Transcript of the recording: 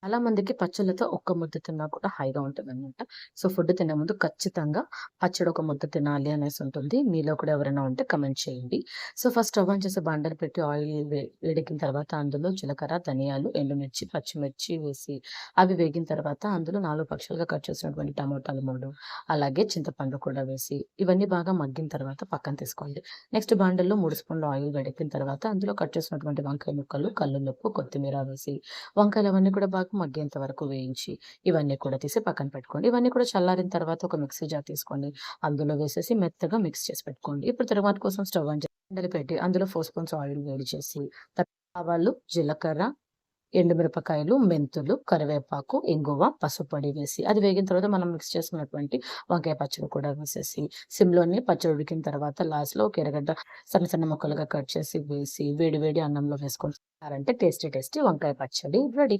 చాలా మందికి పచ్చళ్ళతో ఒక్క ముద్ద తిన్నా కూడా హాయిగా ఉంటుందనమాట. సో, ఫుడ్ తినే ముందు ఖచ్చితంగా పచ్చడి ఒక ముద్ద తినాలి అనేసి ఉంటుంది. మీలో కూడా ఎవరైనా ఉంటే కామెంట్ చేయండి. సో, ఫస్ట్ స్టవ్ ఆన్ చేసి బాండలు పెట్టి ఆయిల్ వేడెక్కిన తర్వాత అందులో జీలకర్ర, ధనియాలు, ఎండుమిర్చి, పచ్చిమిర్చి వేసి అవి వేగిన తర్వాత అందులో 4 పక్షులుగా కట్ చేసినటువంటి టమోటాలు 3 అలాగే చింతపండు కూడా వేసి ఇవన్నీ బాగా మగ్గిన తర్వాత పక్కన తీసుకోండి. నెక్స్ట్ బాండల్లో 3 స్పూన్ల ఆయిల్ వేడెక్కిన తర్వాత అందులో కట్ చేసినటువంటి వంకాయ ముక్కలు, కల్లులుప్పు, కొత్తిమీర వేసి వంకాయలవన్నీ కూడా బాగా మగ్గేంత వరకు వేయించి, ఇవన్నీ కూడా తీసి పక్కన పెట్టుకోండి. ఇవన్నీ కూడా చల్లారిన తర్వాత ఒక మిక్సీ జార్ తీసుకోండి. అందులో వేసేసి మెత్తగా మిక్స్ చేసి పెట్టుకోండి. ఇప్పుడు తరువాత కోసం స్టవ్ ఆన్ చేసి బాండలి పెట్టి అందులో 4 స్పూన్స్ ఆయిల్ వేడి చేసి ఆవాలు, జీలకర్ర, ఎండుమిరపకాయలు, మెంతులు, కరివేపాకు, ఇంగువ, పసుపొడి వేసి అది వేగిన తర్వాత మనం మిక్స్ చేసుకున్నటువంటి వంకాయ పచ్చడి కూడా వేసేసి సిమ్‌లోనే పచ్చడి ఉడికిన తర్వాత లాస్ట్‌లో ఒక ఎర్రగడ్డ సన్న సన్న ముక్కలుగా కట్ చేసి వేసి వేడి వేడి అన్నంలో వేసుకొని తిన్నారంటే టేస్టీ టేస్టీ వంకాయ పచ్చడి రెడీ.